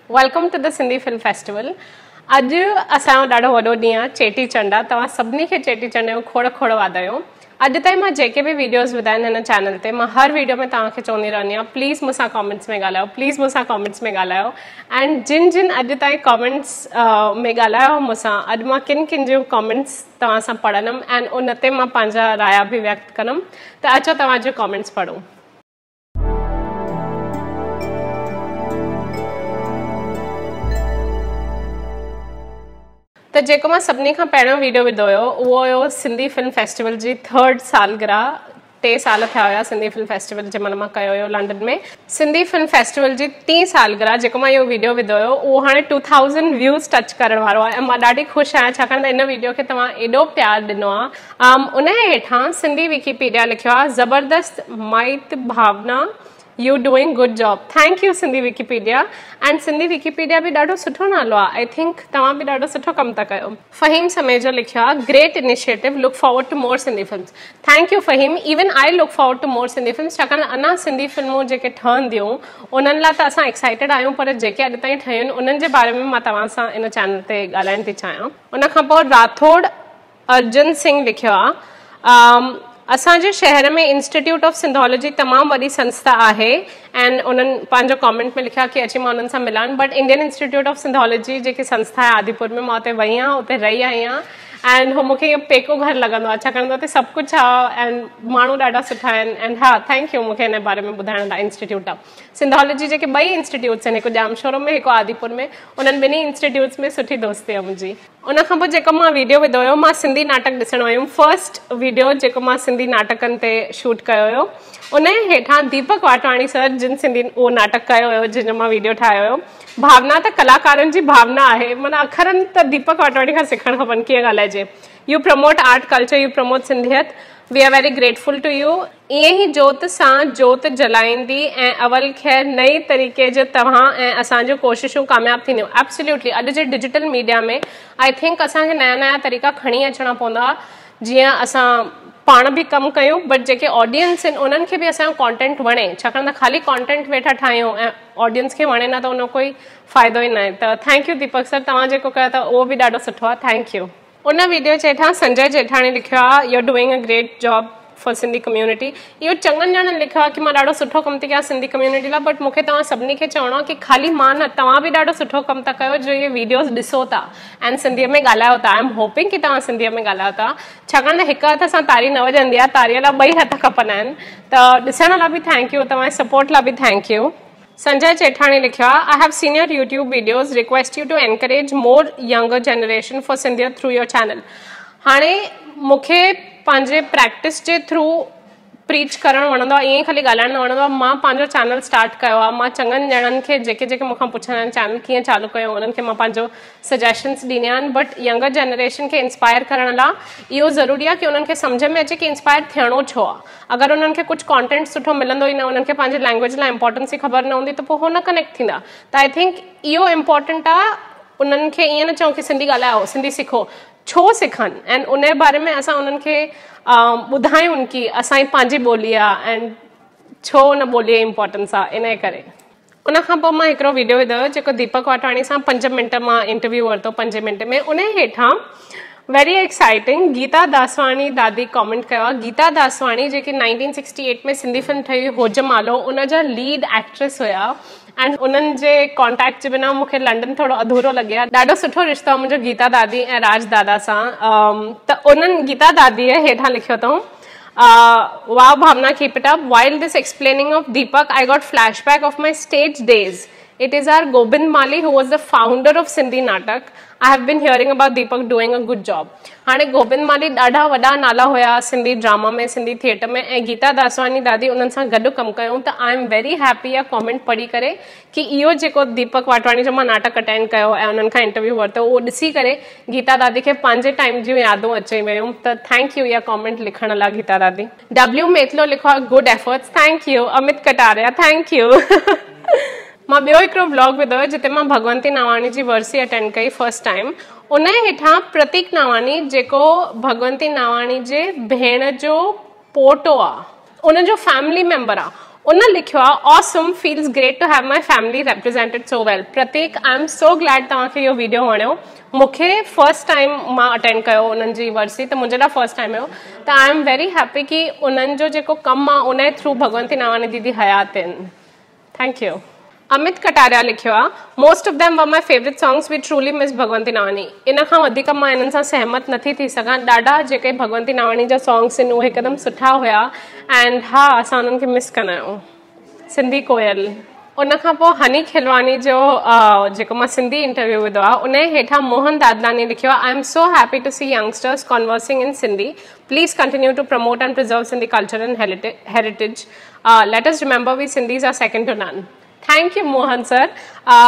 Welcome to the Sindhi Film Festival. अॼु असांजो ॾाढो वॾो ॾींहुं आहे चेटीचंड आहे। तव्हां सभिनी खे चेटीचंड जो खोड़ खोड़ वाधायूं। अॼु ताईं मां जेके बि वीडियोस विधा आहिनि हिन चैनल ते मां हर वीडियो में तव्हांखे चवंदी रहंदी आहियां प्लीज़ मूंसां कमेंट्स में ॻाल्हायो, प्लीज़ मूंसां कमेंट्स में ॻाल्हायो। एंड जिन अॼु ताईं कमेंट्स में ॻाल्हायो मूंसां, अॼु मां किन जूं कमेंट्स तव्हां सां पढ़ंदमि ऐं उन ते मां पंहिंजा राय बि व्यक्त कंदमि। त अचो तव्हांजो कमेंट्स पढ़ूं। तो जेको मां सभिनी खां पहिरियों वीडियो विधो हुयो उहो हुयो सिंधी फिल्म फेस्टिवल जी 3rd सालगिरह। 3 साल थिया हुया सिंधी फिल्म फेस्टिवल जंहिं महिल मां कयो हुयो लंडन में। सिंधी फिल्म फेस्टिवल जी 3 सालगिरह जेको मां इहो वीडियो विधो हुयो उहो हाणे 2000 व्यूज़ टच करण वारो आहे ऐं मां ॾाढी ख़ुशि आहियां छाकाणि त इन वीडियो खे तव्हां एॾो प्यार ॾिनो आहे। उन हेठां सिंधी विकीपीडिया लिखियो आहे ज़बरदस्त माइत Bhavna you doing good job. Thank you Sindhi Wikipedia. And Sindhi Wikipedia भी ॾाढो सुठो नालो आहे। आई थिंक तव्हां भी ॾाढो सुठो कमु था कयो। फ़हीम समेजो लिखियो आहे great initiative, look forward to more Sindhi films. Thank you Faheem. Even I look forward to more Sindhi films छाकाणि अञा सिंधी फिल्मूं जेके ठहंदियूं उन्हनि लाइ त असां एक्साइटेड आहियूं, पर जेके अॼु ताईं ठहियूं आहिनि उन्हनि जे बारे में मां तव्हां सां इन चैनल ते ॻाल्हाइण थी चाहियां। उन खां पोइ राठौड़ अर्जुन सिंह लिखियो आहे असांजे शहर में इंस्टीट्यूट ऑफ सिंधोलॉजी तमामु वॾी संस्था आहे एंड उन्हनि पंहिंजो कमेंट में लिखियो आहे कि अची मां उन्हनि सां मिलां। But Indian institute of sindhology जेकी संस्था आहे आदिपुर में, मां उते वई आहियां, उते रही आई आहियां एंड हो मूंखे इहो पेको घर लॻंदो आहे छाकाणि त उते सभु कुझु आहे एंड माण्हू ॾाढा सुठा आहिनि। एंड हा, थैंक यू मूंखे हिन बारे में ॿुधाइण लाइ। इंस्टीट्यूट आहे सिंधोलॉजी जेके 2 इंस्टीट्यूट्स आहिनि, हिकु जामशोरो में हिकु आदिपुर में, उन्हनि ॿिन्ही इंस्टीट्यूट्स में सुठी दोस्ती आहे मुंहिंजी। उन खां पोइ जेको मां वीडियो विधो हुयो, मां सिंधी नाटक ॾिसण वई हुयमि। फर्स्ट वीडियो जेको मां सिंधी नाटकनि ते शूट कयो हुयो, उन हेठां दीपक वाटवाणी सर जिन सिंधी उहो नाटक कयो हुयो जंहिंजो मां वीडियो ठाहियो हुयो। भावना त कलाकारनि जी भावना आहे, माना अखरनि त दीपक वाटवाणी खां सिखणु खपनि कीअं ॻाल्हाइजे। You promote art culture, you promote Sindhiyat, we are very grateful to you. ईअं ई जोत सां जोत जलाईंदी ऐं अवल ख़ैर नई तरीक़े जो तव्हां ऐं असांजूं कोशिशूं कामयाबु थींदियूं। एब्सोल्युटली अॼु जे डिजिटल मीडिया में आई थिंक असांखे नया तरीक़ा खणी अचणा पवंदा जीअं असां पाण बि कमु कयूं बट जेके ऑडियंस आहिनि उन्हनि खे बि असांजो कॉन्टेंट वणे, छाकाणि त ख़ाली कॉन्टेंट वेठा ठाहियूं ऐं ऑडियंस खे वणे न त उन कोई फ़ाइदो ई न आहे। त थैंक यू दीपक सर, तव्हां जेको कयो था उहो बि ॾाढो सुठो आहे। Thank you. उन वीडियो जे हेठां संजय जेठाणी लिखियो आहे you are doing a great job for Sindhi community. इहो चङनि ॼणनि लिखियो आहे कि मां ॾाढो सुठो कमु थी कयां सिंधी कम्युनिटी लाइ, बट मूंखे तव्हां सभिनी खे चवणो आहे कि ख़ाली मां न, तव्हां बि ॾाढो सुठो कमु था कयो जो इहे वीडियोस ॾिसो था ऐं सिंधीअ में ॻाल्हायो था। आई एम होपिंग कि तव्हां सिंधीअ में ॻाल्हायो था, छाकाणि त हिकु हथ सां तारी न वॼंदी आहे, तारीअ लाइ 2 हथ खपंदा आहिनि। त ॾिसण लाइ बि थैंक यू, तव्हांजे सपोर्ट लाइ बि थैंक यू। संजय चेठाणी लिखियो आहे I have seen your YouTube videos, request you to encourage more younger generation for Sindhiyat through your channel. हाणे मूंखे पंहिंजे प्रैक्टिस जे थ्रू प्रीच करणु वणंदो आहे, ईअं ख़ाली ॻाल्हाइणु न वणंदो आहे। मां पंहिंजो चैनल स्टार्ट कयो आहे, मां चङनि ॼणनि खे जेके मूंखां पुछंदा आहिनि चैनल कीअं चालू कयो उन्हनि खे मां पंहिंजो सजेशन्स ॾींदी आहियां। बट यंगर जनरेशन खे इंस्पायर करण लाइ इहो ज़रूरी आहे कि उन्हनि खे सम्झ में अचे कि इंस्पायर थियणो छो आहे। अगरि उन्हनि खे कुझु कॉन्टेंट सुठो मिलंदो ई न, उन्हनि खे पंहिंजे लैंग्वेज लाइ इंपॉर्टेंस ई ख़बर न हूंदी त पोइ हो न कनेक्ट थींदा। त आई थिंक इहो इम्पॉर्टेंट आहे, उन्हनि खे ईअं न चऊं कि सिंधी ॻाल्हायो, सिंधी सिखो, छो सिखनि ऐं उन जे बारे में असां उन्हनि खे ॿुधायूं कि असांजी पंहिंजी ॿोली आहे ऐं छो उन ॿोलीअ जी इम्पॉर्टेंस आहे। इन जे करे उन खां पोइ मां हिकिड़ो वीडियो विधो हुयो जेको दीपक वाटवाणी सां 5 मिंट मां इंटरव्यू वरितो 5 मिंट में। उन हेठां वेरी एक्साइटिंग गीता दासवाणी दादी कॉमेंट कयो आहे। गीता दासवाणी जेकी 1968 में सिंधी फिल्म ठही होजमालो, उन जा लीड एक्ट्रेस हुया एंड उन्हनि जे कॉन्टेक्ट जे बिना मूंखे लंडन थोरो अधूरो लॻे आहे। ॾाढो सुठो रिश्तो आहे मुंहिंजो गीता दादी ऐं राज दादा सां। त उन्हनि गीता दादीअ हेठां लिखियो अथऊं wow bhavna keep it up, while this explaining of Deepak I got flashback of my stage days. It is our Gobind Mali who was the founder of Sindhi Natak. I have been hearing about Deepak doing a good job. हाणे गोबिंद माली ॾाढा वॾा नाला हुया Sindhi drama में, Sindhi theatre में, ऐं गीता दासवानी दादी उन्हनि सां गॾु कमु कयूं। त आई एम वेरी हैप्पी आहे कॉमेंट पढ़ी करे कि इहो जेको दीपक वाटवाणी जो मां नाटक अटेंड कयो ऐं उन्हनि खां इंटरव्यू वरितो उहो ॾिसी करे गीता दादी खे पंहिंजे टाइम जूं यादूं अची वियूं। त थैंक यू इहा कॉमेंट लिखण लाइ गीता दादी। डब्ल्यू मेथलो लिखो आहे good efforts. Thank you. Amit Kataria thank U. मां ॿियो हिकिड़ो ब्लॉग विधो हुयो जिते मां भगवंती नावाणी जी वर्सी अटेंड कई फर्स्ट टाइम। उन हेठां प्रतीक नावाणी जेको भगवंती नावाणी जे भेण जो पोटो आहे, उनजो फैमिली मेंबर आहे, उन लिखियो आहे awesome feels great to have my family represented so well. Prateek I am so glad तव्हांखे इहो वीडियो वणियो। मूंखे फर्स्ट टाइम मां अटेंड कयो उन्हनि जी वर्सी, त मुंहिंजे लाइ फर्स्ट टाइम हुयो, त आई एम वेरी हैप्पी कि उन्हनि जो जेको कमु आहे उन जे थ्रू भगवंती नावानी दीदी हयात आहिनि। Thank you. अमित कटारिया लिखियो आहे most of them were my favourite songs we truly miss Bhagwanti Navani. इन खां वधीक मां इन्हनि सां सहमत नथी थी सघां। ॾाढा जेके भगवंती नावानी जा सॉन्ग्स आहिनि उहे हिकदमि सुठा हुया एंड हा असां उन्हनि खे मिस कंदा आहियूं। सिंधी कोयल। उन खां पोइ हनी खिलवानी जो जेको मां सिंधी इंटरव्यू विधो आहे उन हेठां मोहन दादलानी लिखियो आहे I am so happy to see youngsters conversing in Sindhi. Please continue to promote and preserve Sindhi culture and heritage. Let us remember we Sindhis are second to none. Thank you Mohan sir.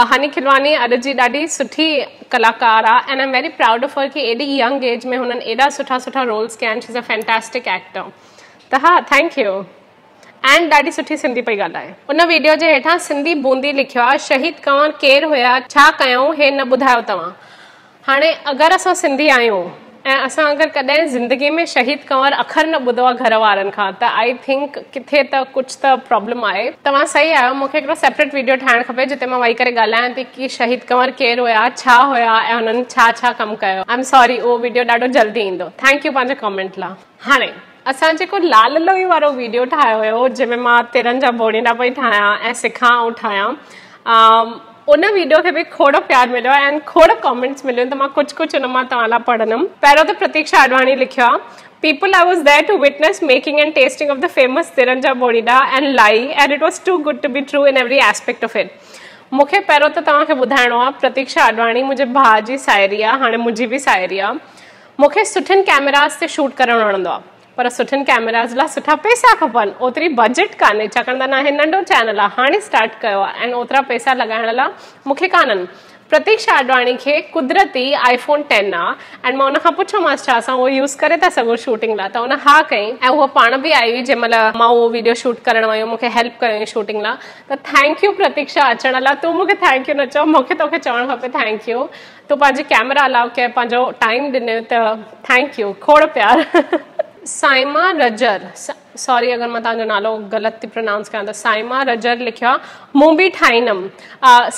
Honey Khilwani अॼु जी ॾाढी सुठी कलाकार आहे and I am very proud of her कि एॾी young age में हुननि एॾा सुठा सुठा रोल्स कया आहिनि। She is a fantastic actor. त हा थैंक यू एंड ॾाढी सुठी सिंधी पई ॻाल्हाए। उन वीडियो जे हेठां सिंधी बूंदी लिखियो आहे शहीद कंवर केरु हुया छा कयूं हे न ॿुधायो तव्हां। हाणे अगरि असां सिंधी आहियूं ऐं असां अगरि कॾहिं ज़िंदगी में शहीद कंवर अखर न ॿुधो आहे घर वारनि खां त आई थिंक किथे त कुझु त प्रॉब्लम आहे। तव्हां सही आहियो। मूंखे हिकिड़ो सेपरेट वीडियो ठाहिणु खपे जिते मां वेही करे ॻाल्हायां थी कि शहीद कंवर केरु हुया छा हुया ऐं हुननि छा छा कमु कयो। आई एम सॉरी उहो वीडियो ॾाढो जल्दी ईंदो। थैंक यू पंहिंजे कॉमेंट लाइ। हाणे असां जेको लाल लोई वारो वीडियो ठाहियो हुयो जंहिंमें मां तिरनि जा बोड़ीना पई ठाहियां ऐं सिखां ऐं ठाहियां उन वीडियो खे बि खोड़ प्यार मिलियो ऐं खोड़ कॉमेंट्स मिलियो त मां कुझु उन मां तव्हां लाइ पढ़ंदमि। पहिरियों त प्रतीक्षा आडवाणी लिखियो आहे people I was there to witness making and testing of the famous तिरनि जा बोड़ीना एंड लाई and it was too good to be true in every aspect of it. मूंखे पहिरियों त तव्हांखे ॿुधाइणो आहे प्रतीक्षा आडवाणी मुंहिंजे भाउ जी साहेड़ी आहे। हाणे मुंहिंजी बि साहेड़ी आहे। मूंखे सुठियुनि कैमरास ते शूट करणु वणंदो आहे पर सुठियुनि कैमरास लाइ सुठा पैसा खपनि। ओतिरी बजट कान्हे छाकाणि त न हे नंढो चैनल आहे हाणे स्टार्ट कयो आहे ऐं ओतिरा पैसा लॻाइण लाइ मूंखे कान्हनि। प्रतीक्षा आडवाणी खे कुदरती iPhone 10 आहे एंड मां उनखां पुछोमांसि छा असां उहो यूज़ करे था सघूं शूटिंग लाइ त उन हा कई ऐं उहा पाण बि आई हुई जंहिं महिल मां उहो वीडियो शूट करणु वयूं मूंखे हेल्प कयो शूटिंग लाइ। त थैंक यू प्रतीक्षा अचण लाइ। तूं मूंखे थैंक यू न चओ मूंखे तोखे चवणु खपे थैंक यू। तूं पंहिंजे कैमरा अलाउ कयो पंहिंजो टाइम ॾिनो त थैंक यू खोड़ प्यार। साइमा रजर सॉरी अगर मैं तव्हांजो नालो ग़लति थी प्रोनाउंस कयां त साइमा रजर लिखियो आहे मूं बि ठाहींदमि।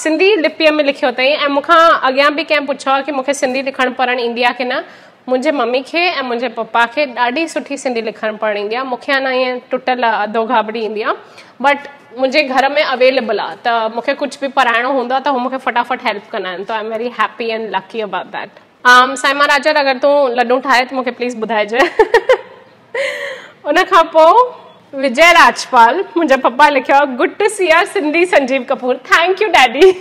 सिंधी लिपीअ में लिखियो अथई ऐं मूंखां अॻियां बि कंहिं पुछो आहे कि मूंखे सिंधी लिखणु पढ़णु ईंदी आहे कि न। मुंहिंजे मम्मी खे ऐं मुंहिंजे पप्पा खे ॾाढी सुठी सिंधी लिखणु पढ़णु ईंदी आहे। मूंखे अञा ईअं टुटल अधो घाबड़ी ईंदी आहे बट मुंहिंजे घर में अवेलेबल आहे त मूंखे कुझु बि पढ़ाइणो हूंदो आहे त हू मूंखे फटाफट हेल्प कंदा आहिनि। त आई am very happy and lucky about that. Saima Roger अगरि तूं लड्डू ठाहे त मूंखे प्लीज़ ॿुधाइजे। उन खां पोइ विजय राजपाल मुंहिंजा पप्पा लिखियो आहे good to see our Sindhi Sanjeev Kapoor. Thank you daddy.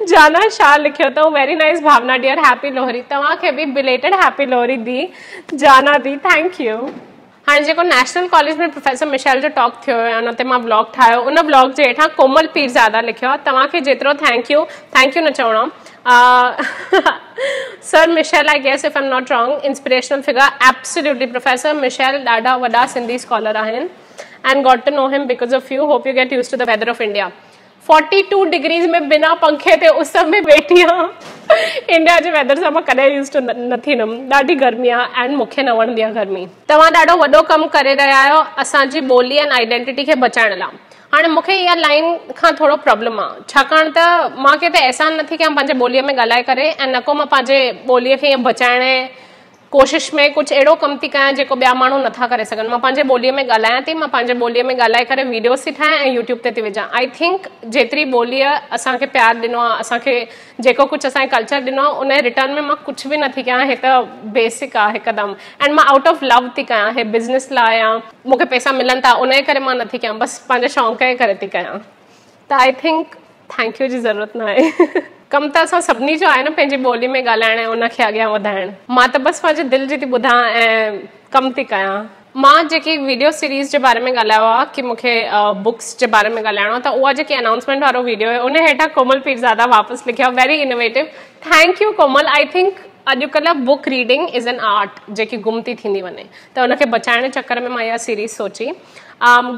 Jana Shah लिखियो अथऊं very nice Bhavna dear happy Lohri. तव्हांखे बि बिलेटेड हैप्पी लोहरी दी जाना दी थैंक यू। हाणे जेको नेशनल कॉलेज में प्रोफेसर मिशेल जो टॉक थियो हुयो उन ते मां ब्लॉग ठाहियो उन ब्लॉग जे हेठां कोमल पीरज़ादा लिखियो आहे तव्हांखे जेतिरो थैंक यू न चवणो। Sir Michel I guess if I am not wrong inspirational figure absolutely professor Michel ॾाढा वॾा सिंधी स्कॉलर आहिनि and got to know him because of you. Hope you get used to the weather of India. 42 degrees में बिना पंखे ते उस में वेठी आहियां। इंडिया जे वेदर सां मां कॾहिं यूज़ टू न थींदमि। ॾाढी गर्मी आहे एंड मूंखे न वणंदी आहे गर्मी। तव्हां ॾाढो वॾो कमु करे रहिया आहियो असांजी ॿोली एंड आइडेंटिटी खे बचाइण लाइ। हाणे मूंखे इहा लाइन खां थोरो प्रॉब्लम आहे छाकाणि त मां किथे अहसान नथी कयां पंहिंजे ॿोलीअ में ॻाल्हाए करे ऐं न को मां पंहिंजे ॿोलीअ खे ईअं बचाइण कोशिश में कुछ एड़ो कम थी कयां जेको ॿिया माण्हू नथा करे सघनि। मां पंहिंजे ॿोलीअ में ॻाल्हायां थी, मां पंहिंजे ॿोलीअ में ॻाल्हाए करे वीडियोस थी ठाहियां ऐं यूट्यूब ते थी विझां। आई थिंक जेतिरी ॿोलीअ असांखे प्यारु ॾिनो आहे, असांखे जेको कुझु असांजे कल्चर ॾिनो आहे, उन जे रिटर्न में मां कुझु बि नथी कयां। हे त बेसिक आहे हिकदमि, एंड मां आउट ऑफ लव थी कयां, हे बिज़नेस लाइ या मूंखे पैसा मिलनि था उन जे करे मां नथी कयां, बसि पंहिंजे शौक़ जे करे थी कयां। त आई थिंक थैंक यू जी ज़रूरत न आहे। कम त असां सभिनी जो आहे न, पंहिंजी ॿोली में ॻाल्हाइण ऐं उनखे अॻियां वधाइण। मां त बसि पंहिंजे दिलि जी थी ॿुधां ऐं कमु थी कयां। मां जेकी वीडियो सीरीज़ जे बारे में ॻाल्हायो आहे कि मूंखे बुक्स जे बारे में ॻाल्हाइणो आहे, त उहा जेकी अनाउंसमेंट वारो वीडियो आहे उन हेठां कोमल पीरज़ादा वापसि लिखियो आहे, very innovative. Thank you Komal. I think अॼुकल्ह book reading is an art जेकी गुम थी थींदी वञे, त उनखे बचाइण जे चक्कर में मां इहा series Sochi.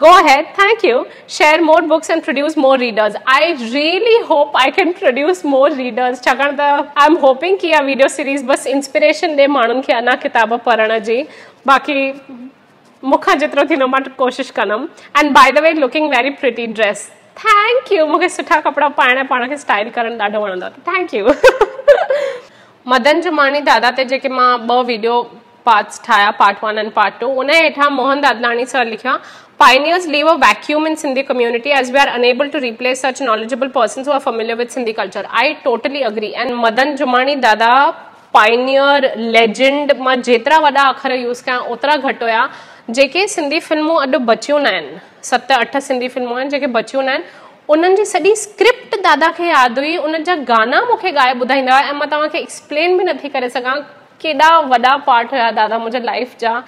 Go ahead, thank you. Share more books and produce more readers. I really hope I can produce more readers. छाकाणि त I'm hoping कि इहा वीडियो सीरीज़ बस इंस्पिरेशन ॾे माण्हुनि खे अञा किताब पढ़ण जी। बाक़ी मूंखां जेतिरो थींदो मां कोशिशि कंदमि and by the way looking very pretty dress thank you मूंखे सुठा कपिड़ा पाइण पाण खे स्टाइल करणु ॾाढो वणंदो आहे थैंक यू मदन जुमानी दादा ते जेके मां 2 वीडियो पार्ट्स ठाहिया पार्ट 1 एंड पार्ट 2 उन हेठां मोहन दादलानी सर लिखिया Pioneers leave a vacuum in Sindhi community as we are unable to replace such knowledgeable persons who are familiar with Sindhi culture. I totally agree. And Madan Jumani Dada, pioneer, legend, मां जेतिरा वॾा अखर use कया ओतिरा घटि हुया जेके सिंधी फिल्मूं अॼु बचियूं न आहिनि 7-8 सिंधी फिल्मूं आहिनि जेके बचियूं न आहिनि उन्हनि जी सॼी स्क्रिप्ट दादा खे यादि हुई उन जा गाना मूंखे ॻाए ॿुधाईंदा हुआ ऐं मां तव्हांखे एक्सप्लेन बि नथी करे सघां केॾा वॾा पार्ट हुया दादा मुंहिंजे लाइफ जा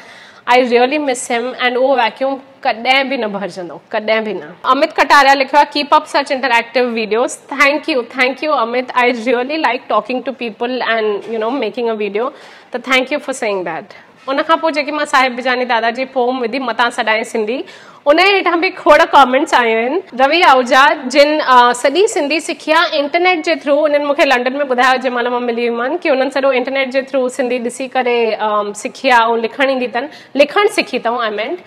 I really miss him and वो वैक्यूम कॾहिं बि न भरजंदो कॾहिं बि न अमित कटारिया लिखियो आहे keep up such interactive videos thank you Amit I really like talking to people and you know making a video त thank you for saying that उन खां पोइ जेकी मां साहिब बिजानी दादा जी पोम विधी मतां सॾाए सिंधी उन हेठां बि खोड़ कॉमेंट्स आयूं आहिनि रवि आहूजा जिन सॼी सिंधी सिखिया इंटरनेट जे थ्रू उन्हनि मूंखे लंडन में ॿुधायो जंहिं महिल मां मिली हुअमि कि उन्हनि सॼो इंटरनेट जे थ्रू सिंधी ॾिसी करे सिखिया ऐं लिखणु ईंदी अथनि लिखणु सिखी अथऊं आई मेंट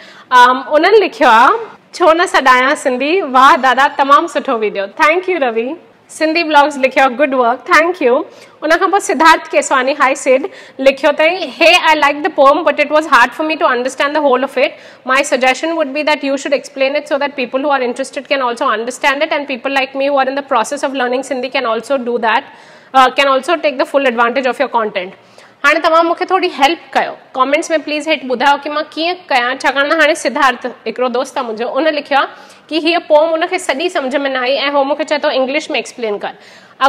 उन्हनि लिखियो आहे छो न सॾायां सिंधी वाह दादा तमामु सुठो video thank you Ravi Sindhi blogs लिखियो गुड वर्क थैंक यू उन खां पोइ सिद्धार्थ केसवानी हाई सिड लिखियो अथई hey I like the poem but it was hard for me to understand the whole of it my suggestion would be that you should explain it so that people who are interested can also understand it and people like me who are in the process of learning Sindhi can also do that can also take the full advantage of your content हाणे तव्हां मूंखे थोरी help कयो comments में please हेठि ॿुधायो कि मां कीअं कयां छाकाणि त हाणे सिद्धार्थ हिकिड़ो दोस्त आहे मुंहिंजो उन लिखियो आहे कि हीअ पोम उनखे सॼी सम्झ में न आई ऐं हो मूंखे चए थो इंग्लिश में एक्सप्लेन कर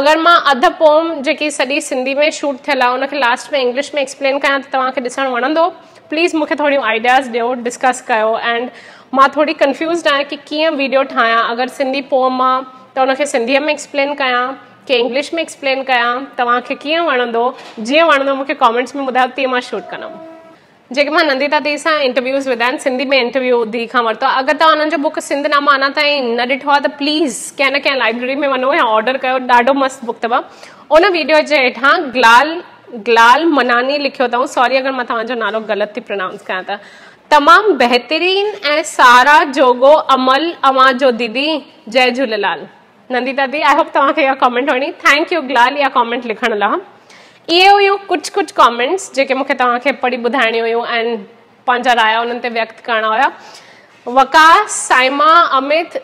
अगरि मां अधु पोम जेकी सॼी सिंधी में शूट थियल आहे उनखे लास्ट में इंग्लिश में एक्सप्लेन कयां त तव्हांखे ॾिसणु वणंदो प्लीज़ मूंखे थोरियूं आइडियाज़ ॾियो डिस्कस कयो एंड मां थोरी कंफ्यूज़ड आहियां कि कीअं वीडियो ठाहियां अगरि सिंधी पोम आहे त उनखे सिंधीअ में एक्सप्लेन कयां कि इंग्लिश में एक्सप्लेन कयां तव्हांखे कीअं वणंदो जीअं वणंदो मूंखे कॉमेंट्स में ॿुधायो तीअं मां शूट कंदमि जेके मां नंदिता दी सां इंटरव्यूज़ विधा आहिनि सिंधी में इंटरव्यू दी खां वरितो आहे अगरि तव्हां हुननि जो बुक सिंधनामा अञा ताईं न ॾिठो आहे त प्लीज़ कंहिं न कंहिं लाइब्रेरी में वञो या ऑर्डर कयो ॾाढो मस्तु बुक अथव उन वीडियो जे हेठां ग्लाल मनानी लिखियो अथऊं सॉरी अगरि मां तव्हांजो नालो ग़लति थी प्रोनाउंस कयां त तमामु बहितरीन ऐं सारा जोगो अमल अवां जो दीदी जय झूलेलाल नंदिता दी आई होप तव्हांखे इहा कॉमेंट वणी थैंक यू ग्लाल इहा कॉमेंट लिखण लाइ इहे हुयूं कुझु कॉमेंट्स जेके मूंखे तव्हांखे पढ़ी ॿुधाइणियूं हुयूं ऐं पंहिंजा राय उन्हनि ते व्यक्त करणा हुया वकास साइमा अमित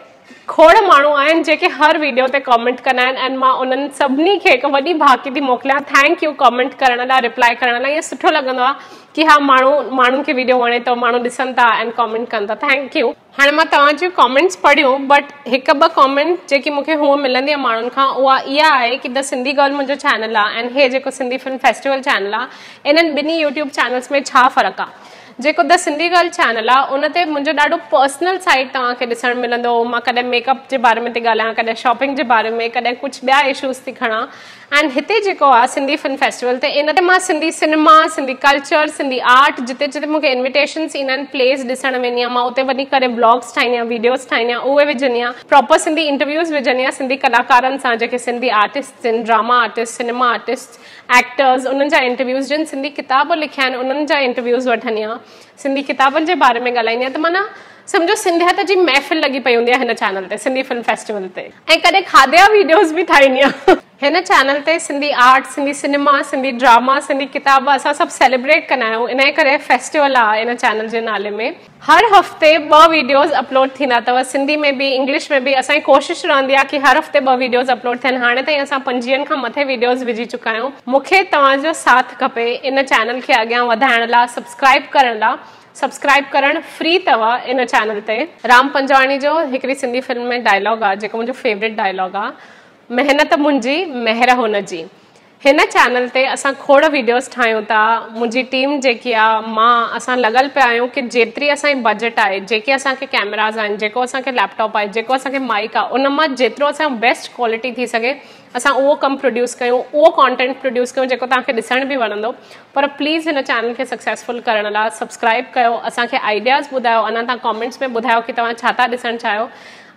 खोड़ माण्हू आहिनि जेके हर वीडियो ते कॉमेंट कंदा आहिनि ऐं मां उन्हनि सभिनी खे हिकु वॾी भाकी थी मोकिलियां थैंक यू कॉमेंट करण लाइ रिप्लाई करण लाइ ईअं सुठो लॻंदो आहे कि हा माण्हुनि खे वीडियो वणे थो माण्हू ॾिसनि था ऐं कॉमेंट कनि था थैंक यू हाणे मां तव्हांजूं कॉमेंट्स पढ़ियूं बट हिकु ॿ कॉमेंट जेकी मूंखे हूअं मिलंदी आहे माण्हुनि खां उहा इहा आहे कि द सिंधी गर्ल मुंहिंजो चैनल आहे ऐं हे जेको सिंधी फिल्म फेस्टिवल चैनल आहे इन्हनि ॿिन्ही यूट्यूब चैनल्स में छा फ़र्क़ु आहे जेको द सिंधी गर्ल चैनल आहे उन ते मुंहिंजो ॾाढो पर्सनल साइड तव्हांखे ॾिसणु मिलंदो मां कॾहिं मेकअप जे बारे में थी ॻाल्हायां कॾहिं शॉपिंग जे बारे में कॾहिं कुझु ॿिया इशूज़ थी खणां एंड हिते जेको आहे सिंधी फिल्म फेस्टिवल ते इन ते मां Sindhi cinema Sindhi culture Sindhi art जिते जिते मूंखे इन्विटेशन्स ईंदा आहिनि प्लेस ॾिसणु वेंदी आहियां मां उते वञी करे ब्लॉग्स ठाहींदी आहियां वीडियोस ठाहींदी आहियां उहे विझंदी आहियां प्रॉपर सिंधी इंटरव्यूज़ विझंदी आहियां सिंधी कलाकारनि सां जेके सिंधी आर्टिस्ट आहिनि drama artist cinema artist actors उन्हनि जा इंटरव्यूज़ जिन सिंधी किताब लिखिया आहिनि उन्हनि जा इंटरव्यूज़ वठंदी आहियां सिंधी किताबनि जे बारे में ॻाल्हाईंदी आहियां त माना सम्झो सिंधियत जी महफ़िल लॻी पई हूंदी आहे हिन चैनल ते सिंधी फिल्म फेस्टिवल ते ऐं कॾहिं खाधे जा वीडियोज़ बि ठाहींदी आहियां हिन चैनल ते Sindhi art Sindhi cinema Sindhi drama Sindhi किताब असां सभु सेलिब्रेट कंदा आहियूं इन करे फेस्टिवल आहे इन चैनल जे नाले में हर हफ़्ते 2 वीडियोज़ अपलोड थींदा अथव सिंधी में बि इंग्लिश में बि असांजी कोशिशि रहंदी आहे कि हर हफ़्ते 2 वीडियोज़ अपलोड थियनि हाणे ताईं असां 50 खां मथे वीडियोज़ विझी चुका आहियूं मूंखे तव्हांजो साथ खपे इन चैनल खे अॻियां वधाइण लाइ सब्सक्राइब करण लाइ सब्सक्राइब करणु फ्री अथव इन चैनल ते राम पंजवाणी जो हिकिड़ी सिंधी फिल्म में डायलॉग आहे जेको मुंहिंजो फेवरेट डायलॉग आहे महिनत मुंहिंजी महर हुनजी हिन चैनल ते असां खोड़ वीडियोज़ ठाहियूं था मुंहिंजी टीम जेकी आहे मां असां लॻल पिया आहियूं कि जेतिरी असांजी बजट आहे जेके असांखे कैमराज़ आहिनि जेको असांखे लैपटॉप आहे जेको असांखे माइक आहे उन मां जेतिरो असांजो बेस्ट क्वालिटी थी सघे असां उहो कमु प्रोड्यूस कयूं उहो कॉन्टेंट प्रोड्यूस कयूं जेको तव्हांखे ॾिसण बि वणंदो पर प्लीज़ हिन चैनल खे सक्सेसफुल करण लाइ सब्सक्राइब कयो असांखे आइडियाज़ ॿुधायो अञा तव्हां कॉमेंट्स में ॿुधायो कि तव्हां छा था ॾिसणु चाहियो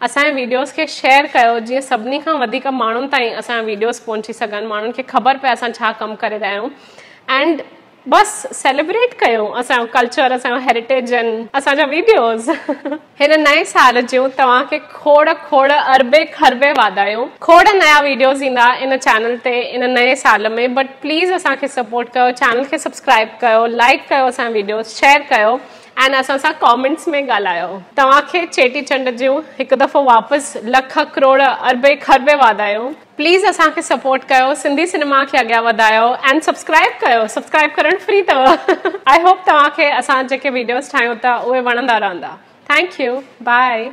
असांजे वीडियोज़ खे शेयर कयो जीअं सभिनी खां वधीक माण्हुनि ताईं असांजा वीडियोज़ पहुची सघनि माण्हुनि खे ख़बर पए असां छा कमु करे रहिया आहियूं एंड बस सेलिब्रेट कयूं असांजो कल्चर, असांजो हेरिटेज ऐं असांजा वीडियोज़। हिन नए साल जूं तव्हांखे खोड़ खोड़ अरबे खरबे वाधायूं। खोड़ नया वीडियोज़ ईंदा इन चैनल ते इन नए साल में, बट प्लीज़ असांखे सपोर्ट कयो, चैनल खे सब्सक्राइब कयो, लाइक कयो असांजा वीडियोज़, शेयर कयो ऐं असां सां कॉमेंट्स में ॻाल्हायो। तव्हांखे चेटीचंड जूं हिकु दफ़ो वापसि लख करोड़ अरबे खरबे वाधायूं। प्लीज़ असांखे सपोर्ट कयो, सिंधी सिनेमा खे अॻियां वधायो ऐं सब्सक्राइब कयो। सब्सक्राइब करणु फ्री अथव। आई होप तव्हांखे असां जेके वीडियोज़ ठाहियूं था उहे वणंदा रहंदा। Thank you, by.